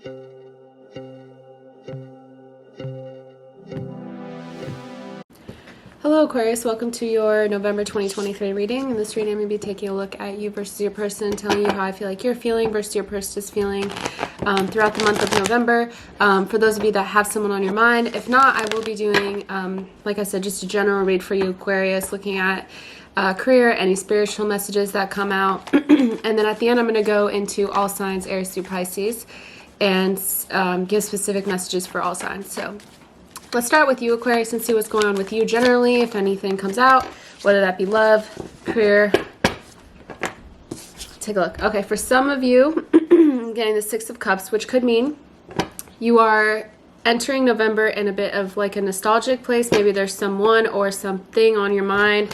Hello Aquarius, welcome to your November 2023 reading. In this reading, I'm going to be taking a look at you versus your person, telling you how I feel like you're feeling versus your person is feeling throughout the month of November. For those of you that have someone on your mind, if not, I will be doing, like I said, just a general read for you, Aquarius, looking at career, any spiritual messages that come out. And then at the end, I'm going to go into all signs, Aries through Pisces, and give specific messages for all signs. So let's start with you, Aquarius, and see what's going on with you generally, if anything comes out, whether that be love, career. Take a look. Okay, for some of you, I'm getting the Six of Cups, which could mean you are entering November in a bit of like a nostalgic place. Maybe there's someone or something on your mind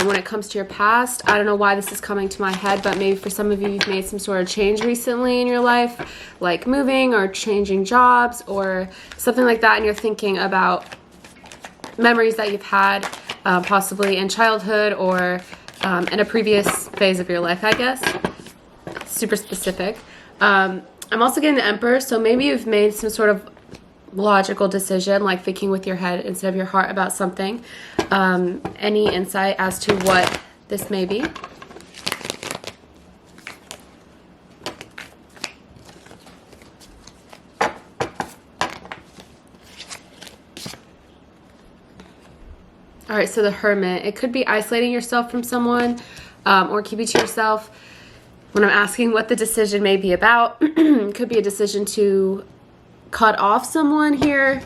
when it comes to your past. I don't know why this is coming to my head, but maybe for some of you, you've made some sort of change recently in your life, like moving or changing jobs or something like that, and you're thinking about memories that you've had possibly in childhood or in a previous phase of your life, I guess. Super specific. I'm also getting the Emperor, so maybe you've made some sort of logical decision, like thinking with your head instead of your heart about something. Any insight as to what this may be? All right, so the Hermit. It could be isolating yourself from someone or keeping to yourself. When I'm asking what the decision may be about, it could be a decision to cut off someone here.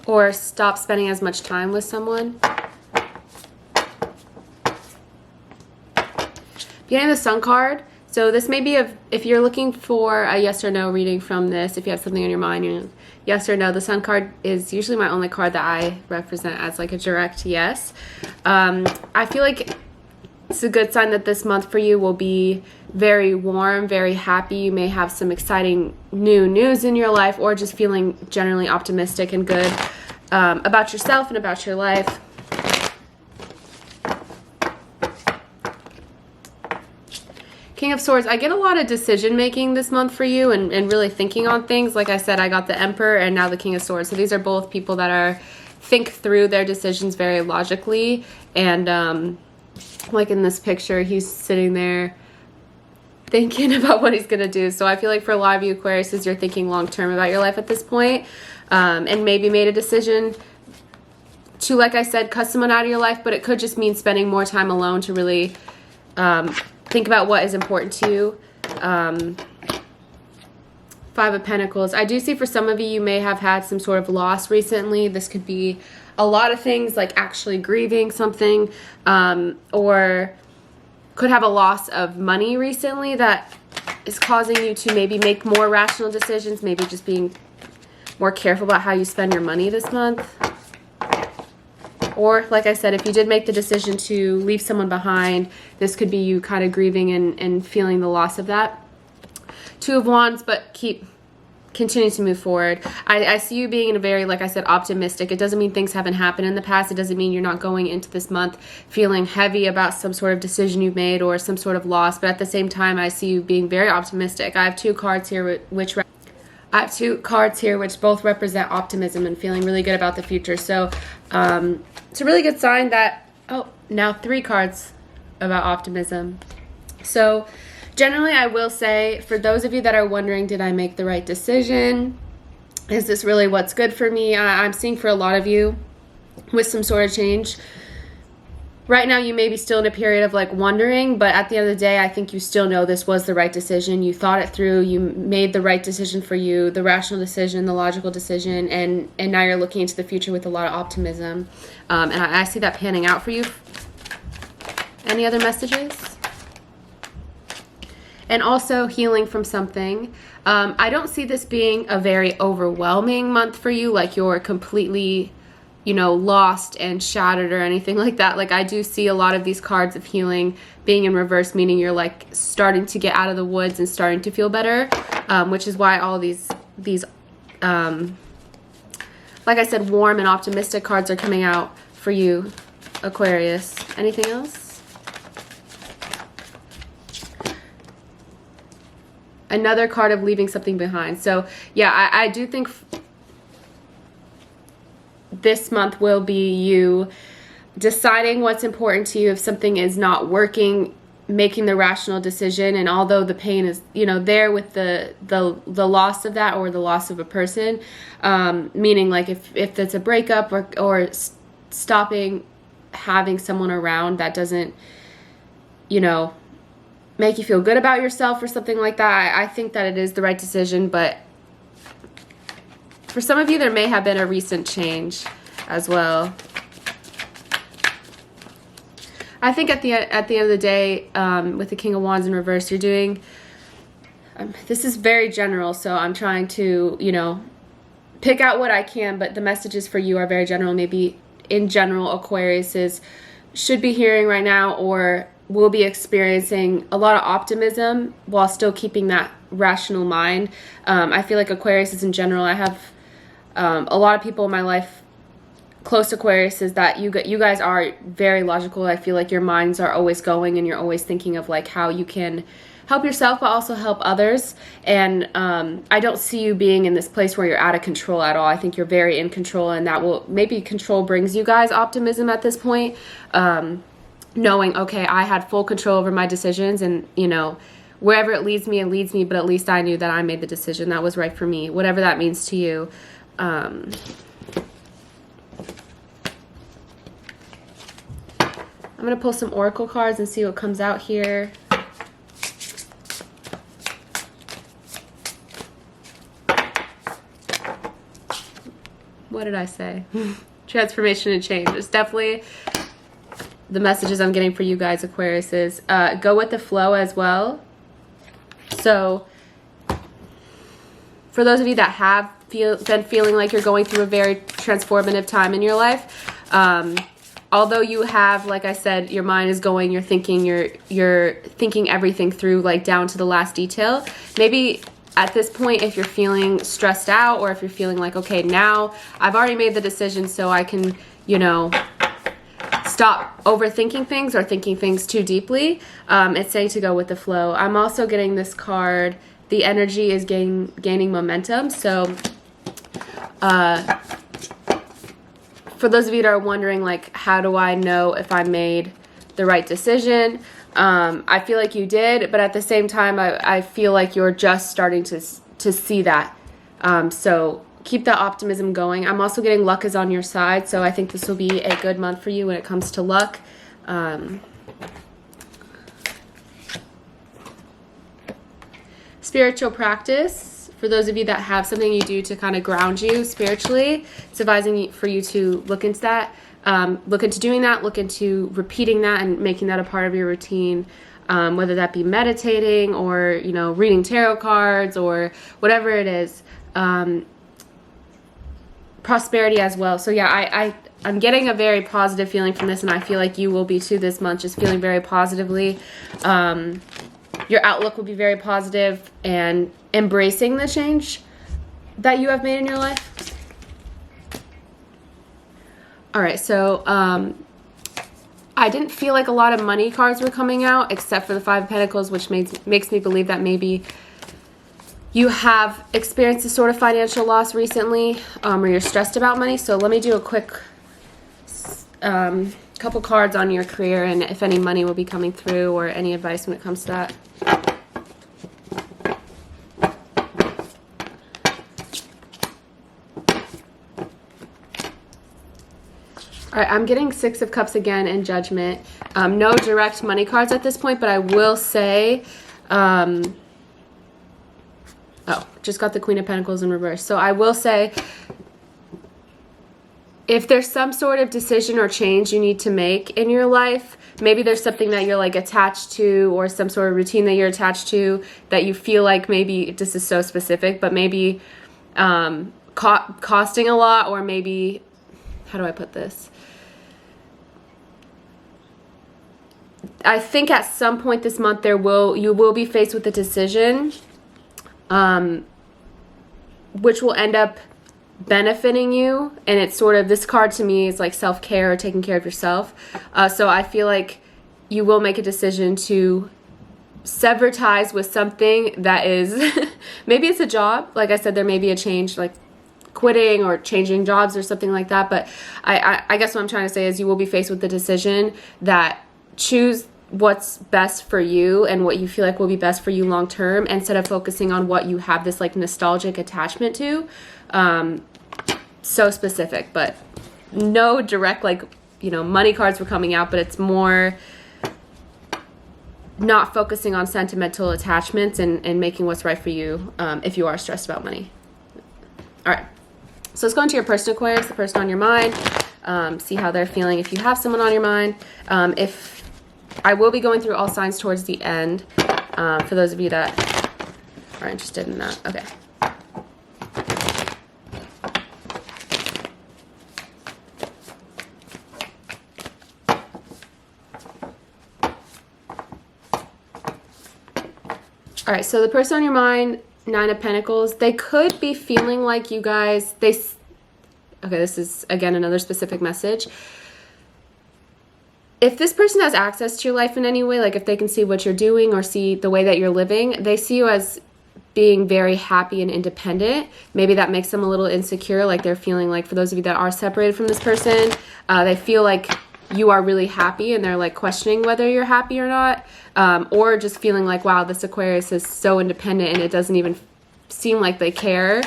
Or stop spending as much time with someone. Beginning the Sun card. So this may be if you're looking for a yes or no reading from this, if you have something on your mind, you know, yes or no. The Sun card is usually my only card that I represent as like a direct yes. I feel like it's a good sign that this month for you will be very warm, very happy. You may have some exciting new news in your life, or just feeling generally optimistic and good about yourself and about your life. King of Swords. I get a lot of decision making this month for you and really thinking on things. Like I said, I got the Emperor and now the King of Swords. So these are both people that think through their decisions very logically. And like in this picture, he's sitting there thinking about what he's going to do. So I feel like for a lot of you Aquarius, you're thinking long term about your life at this point, and maybe made a decision to, like I said, cut someone out of your life, but it could just mean spending more time alone to really think about what is important to you. Five of Pentacles. I do see for some of you, you may have had some sort of loss recently. This could be a lot of things, like actually grieving something, or could have a loss of money recently that is causing you to maybe make more rational decisions, maybe just being more careful about how you spend your money this month. Or, like I said, if you did make the decision to leave someone behind, this could be you kind of grieving and feeling the loss of that. Two of Wands, but continue to move forward. I see you being in a very, like I said, optimistic. It doesn't mean things haven't happened in the past. It doesn't mean you're not going into this month feeling heavy about some sort of decision you've made or some sort of loss. But at the same time, I see you being very optimistic. I have two cards here which both represent optimism and feeling really good about the future. So it's a really good sign that, now three cards about optimism. So generally, I will say, for those of you that are wondering, did I make the right decision? Is this really what's good for me? I'm seeing for a lot of you with some sort of change. Right now, you may be still in a period of like wondering, but at the end of the day, I think you still know this was the right decision. You thought it through. You made the right decision for you, the rational decision, the logical decision, and now you're looking into the future with a lot of optimism. And I see that panning out for you. Any other messages? And also healing from something. I don't see this being a very overwhelming month for you, like you're completely, lost and shattered or anything like that. Like I do see a lot of these cards of healing being in reverse, meaning you're like starting to get out of the woods and starting to feel better, which is why all these like I said, warm and optimistic cards are coming out for you, Aquarius. Anything else? Another card of leaving something behind. So yeah, I do think this month will be you deciding what's important to you. If something is not working, making the rational decision. And although the pain is, you know, there with the loss of that, or the loss of a person, meaning like if it's a breakup, or stopping having someone around that doesn't, you know, make you feel good about yourself or something like that, I think that it is the right decision. But for some of you, there may have been a recent change as well. I think at the end of the day, with the King of Wands in reverse, you're doing, this is very general, so I'm trying to, you know, pick out what I can, but the messages for you are very general. Maybe in general, Aquariuses should be hearing right now, or will be experiencing a lot of optimism while still keeping that rational mind. I feel like Aquariuses in general, I have a lot of people in my life, close to Aquariuses, that you guys are very logical. I feel like your minds are always going, and you're always thinking of like how you can help yourself but also help others. And I don't see you being in this place where you're out of control at all. I think you're very in control, and that will, maybe control brings you guys optimism at this point, knowing, okay, I had full control over my decisions, and you know, wherever it leads me, but at least I knew that I made the decision that was right for me, whatever that means to you. I'm going to pull some oracle cards and see what comes out here. What did I say? Transformation and change. It's definitely the messages I'm getting for you guys, Aquariuses. Go with the flow as well. So for those of you that have been feeling like you're going through a very transformative time in your life, although you have, like I said, your mind is going, you're thinking everything through, like down to the last detail. Maybe at this point, if you're feeling stressed out, or if you're feeling like, okay, now I've already made the decision, so I can, you know, stop overthinking things or thinking things too deeply. It's saying to go with the flow. I'm also getting this card, the energy is gaining momentum. So for those of you that are wondering, like, how do I know if I made the right decision? I feel like you did, but at the same time, I feel like you're just starting to see that. So keep that optimism going. I'm also getting luck is on your side, so I think this will be a good month for you when it comes to luck. Spiritual practice. For those of you that have something you do to kind of ground you spiritually, it's advising for you to look into that. Look into doing that, look into repeating that and making that a part of your routine, whether that be meditating or, you know, reading tarot cards or whatever it is. Prosperity as well. So yeah, I'm getting a very positive feeling from this, and I feel like you will be too this month, just feeling very positively. Your outlook will be very positive, and embracing the change that you have made in your life. All right, so I didn't feel like a lot of money cards were coming out, except for the Five of Pentacles, which makes me believe that maybe you have experienced a sort of financial loss recently, or you're stressed about money. So let me do a quick couple cards on your career, and if any money will be coming through, or any advice when it comes to that. All right, I'm getting Six of Cups again and Judgment. No direct money cards at this point, but I will say, oh, just got the Queen of Pentacles in reverse. So I will say, if there's some sort of decision or change you need to make in your life, maybe there's something that you're like attached to, or some sort of routine that you're attached to that you feel like maybe this is so specific, but maybe costing a lot, or maybe, how do I put this? I think at some point this month you will be faced with a decision, which will end up benefiting you. And it's sort of, this card to me is like self-care or taking care of yourself. So I feel like you will make a decision to sever ties with something that is, maybe it's a job. Like I said, there may be a change, like quitting or changing jobs or something like that. But I guess what I'm trying to say is you will be faced with the decision that choose what's best for you and what you feel like will be best for you long term, instead of focusing on what you have this like nostalgic attachment to. So specific, but no direct like, you know, money cards were coming out, but it's more not focusing on sentimental attachments and making what's right for you if you are stressed about money. All right, so let's go into your person, Aquarius, the person on your mind. See how they're feeling if you have someone on your mind. If I will be going through all signs towards the end, for those of you that are interested in that. Okay. All right, so the person on your mind, 9 of Pentacles, they could be feeling like you guys, okay, this is, again, another specific message. If this person has access to your life in any way, like if they can see what you're doing or see the way that you're living, they see you as being very happy and independent. Maybe that makes them a little insecure, like they're feeling like, for those of you that are separated from this person, they feel like you are really happy and they're like questioning whether you're happy or not, or just feeling like, wow, this Aquarius is so independent and it doesn't even seem like they care.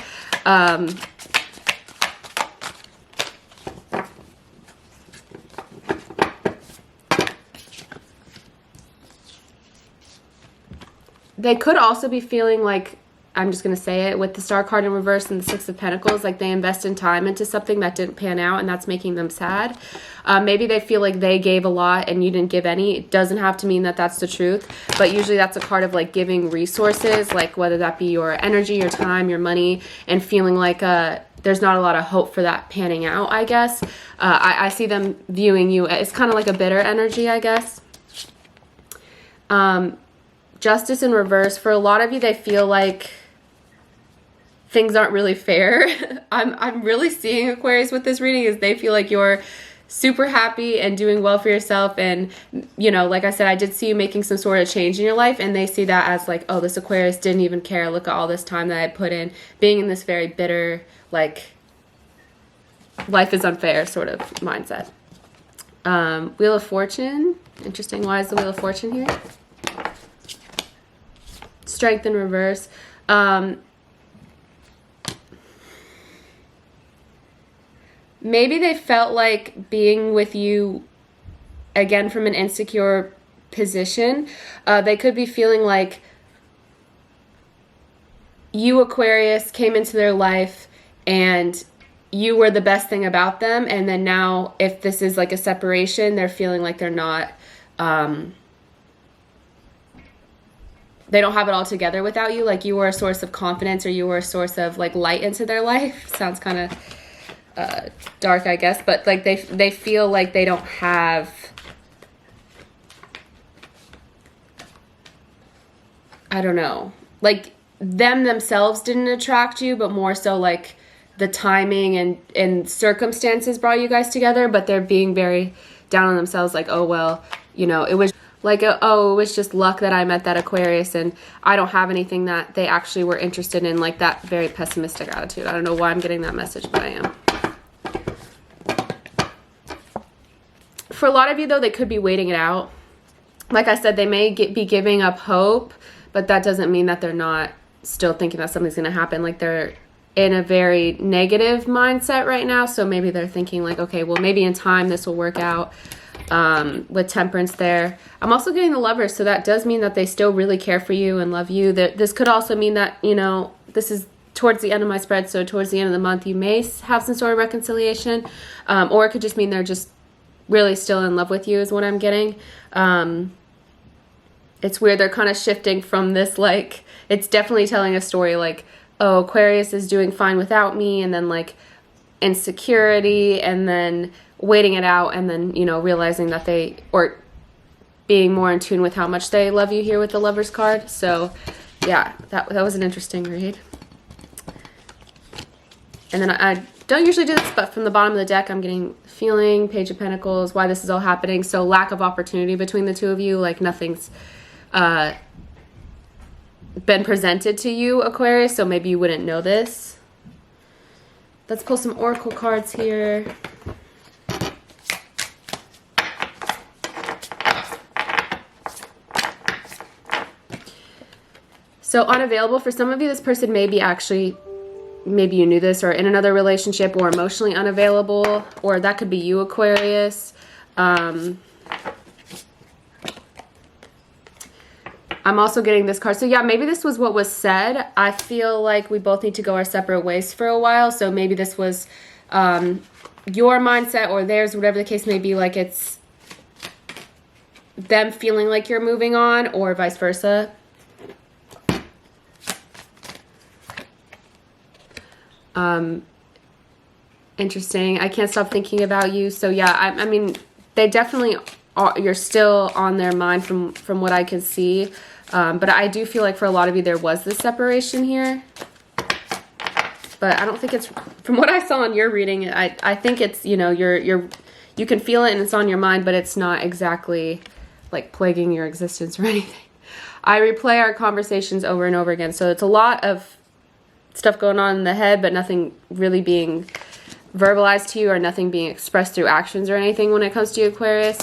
They could also be feeling like, I'm just going to say it, with the Star card in reverse and the 6 of Pentacles, like they invested time into something that didn't pan out and that's making them sad. Maybe they feel like they gave a lot and you didn't give any. It doesn't have to mean that that's the truth, but usually that's a card of like giving resources, like whether that be your energy, your time, your money, and feeling like there's not a lot of hope for that panning out, I guess. I see them viewing you, it's kind of like a bitter energy, I guess. Justice in reverse, for a lot of you, they feel like things aren't really fair. I'm really seeing Aquarius with this reading is they feel like you're super happy and doing well for yourself, and you know, like I said, I did see you making some sort of change in your life, and they see that as like, oh, this Aquarius didn't even care, look at all this time that I put in, being in this very bitter, like life is unfair sort of mindset. Wheel of Fortune, interesting. Why is the Wheel of Fortune here? Strength in reverse. Maybe they felt like being with you, again, from an insecure position. They could be feeling like you, Aquarius, came into their life and you were the best thing about them. And then now, if this is like a separation, they're feeling like they're not, they don't have it all together without you. Like you were a source of confidence, or you were a source of like light into their life. Sounds kind of dark, I guess, but like they feel like they don't have, I don't know, like themselves didn't attract you, but more so like the timing and circumstances brought you guys together. But they're being very down on themselves, like, oh well, you know, it was like, oh, it was just luck that I met that Aquarius and I don't have anything that they actually were interested in, like that very pessimistic attitude. I don't know why I'm getting that message, but I am. For a lot of you, though, they could be waiting it out. Like I said, they may be giving up hope, but that doesn't mean that they're not still thinking that something's going to happen. Like they're in a very negative mindset right now. So maybe they're thinking like, okay, well, maybe in time this will work out. With Temperance there. I'm also getting the Lovers, so that does mean that they still really care for you and love you. This could also mean that, you know, this is towards the end of my spread, so towards the end of the month you may have some sort of reconciliation, or it could just mean they're just really still in love with you is what I'm getting. It's weird, they're kind of shifting from this, like, it's definitely telling a story like, oh, Aquarius is doing fine without me, and then like insecurity, and then waiting it out, and then, you know, realizing that or being more in tune with how much they love you here with the Lovers card. So yeah, that was an interesting read. And then I don't usually do this, but from the bottom of the deck, I'm getting feeling, Page of Pentacles, why this is all happening. So lack of opportunity between the two of you, like nothing's been presented to you, Aquarius, so maybe you wouldn't know this. Let's pull some oracle cards here. So unavailable for some of you, this person may be actually, maybe you knew this, or in another relationship, or emotionally unavailable, or that could be you, Aquarius. I'm also getting this card. So yeah, maybe this was what was said. I feel like we both need to go our separate ways for a while. So maybe this was your mindset or theirs, whatever the case may be. Like it's them feeling like you're moving on, or vice versa. Interesting. I can't stop thinking about you. So yeah, I mean, they definitely are, you're still on their mind from what I can see. But I do feel like for a lot of you, there was this separation here. But I don't think it's, from what I saw in your reading, I think it's, you know, you can feel it and it's on your mind, but it's not exactly like plaguing your existence or anything. I replay our conversations over and over again. So it's a lot of stuff going on in the head, but nothing really being verbalized to you, or nothing being expressed through actions or anything when it comes to you, Aquarius.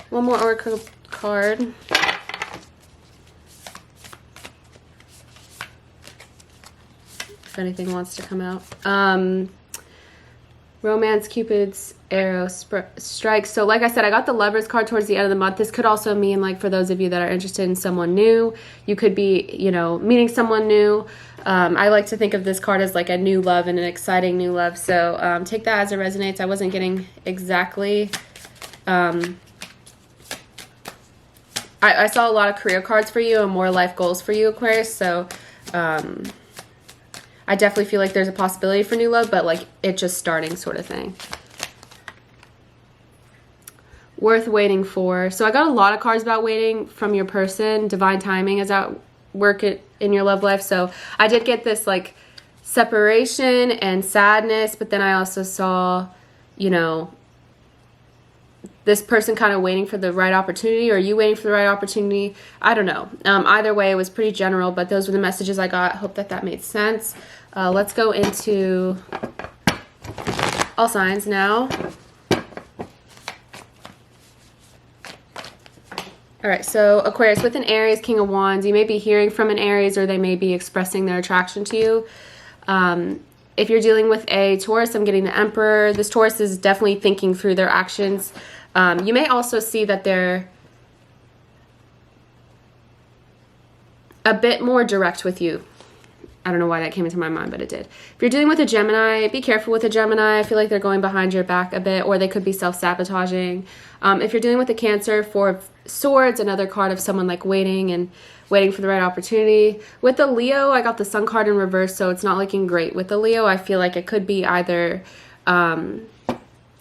One more oracle card. If anything wants to come out. Romance, Cupid's arrow strikes. So like I said, I got the Lovers card towards the end of the month. This could also mean, like, for those of you that are interested in someone new, you could be, you know, meeting someone new. I like to think of this card as like a new love and an exciting new love. So take that as it resonates. I wasn't getting exactly... I saw a lot of career cards for you and more life goals for you, Aquarius. So I definitely feel like there's a possibility for new love, but like it just starting sort of thing. Worth waiting for. So I got a lot of cards about waiting from your person. Divine timing is at work in your love life. So I did get this like separation and sadness, but then I also saw, you know, this person kind of waiting for the right opportunity, or you waiting for the right opportunity. I don't know. Either way, it was pretty general, but those were the messages I got. Hope that made sense. Let's go into all signs now. All right, so Aquarius, with an Aries, King of Wands, you may be hearing from an Aries, or they may be expressing their attraction to you. If you're dealing with a Taurus, I'm getting the Emperor. This Taurus is definitely thinking through their actions. You may also see that they're a bit more direct with you. I don't know why that came into my mind, but it did. If you're dealing with a Gemini, be careful with a Gemini. I feel like they're going behind your back a bit, or they could be self-sabotaging. If you're dealing with a Cancer, Four of Swords, another card of someone like waiting for the right opportunity. With the Leo, I got the Sun card in reverse, so it's not looking great with the Leo. I feel like it could be either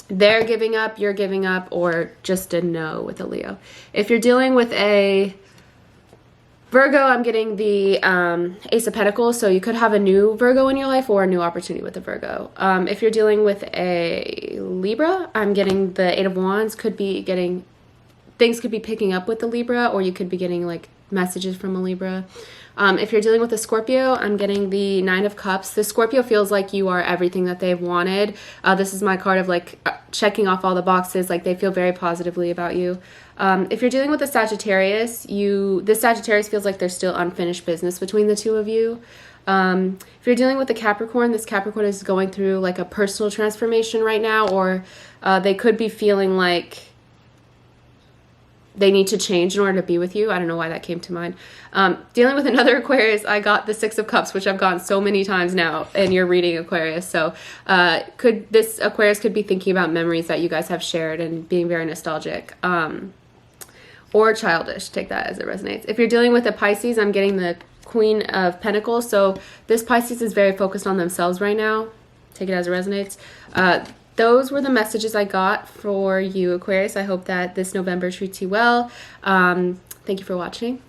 they're giving up, you're giving up, or just a no with the Leo. If you're dealing with a Virgo, I'm getting the Ace of Pentacles, so you could have a new Virgo in your life or a new opportunity with a Virgo. If you're dealing with a Libra, I'm getting the Eight of Wands. Things could be picking up with the Libra, or you could be getting like messages from a Libra. If you're dealing with a Scorpio, I'm getting the Nine of Cups. The Scorpio feels like you are everything that they've wanted. This is my card of like checking off all the boxes. Like they feel very positively about you. If you're dealing with a Sagittarius, this Sagittarius feels like there's still unfinished business between the two of you. If you're dealing with a Capricorn, this Capricorn is going through like a personal transformation right now, or they could be feeling like they need to change in order to be with you. I don't know why that came to mind. Dealing with another Aquarius, I got the Six of Cups, which I've gotten so many times now in your reading, Aquarius. So this Aquarius could be thinking about memories that you guys have shared and being very nostalgic. Or childish. Take that as it resonates. If you're dealing with a Pisces, I'm getting the Queen of Pentacles. So this Pisces is very focused on themselves right now. Take it as it resonates. Those were the messages I got for you, Aquarius. I hope that this November treats you well. Thank you for watching.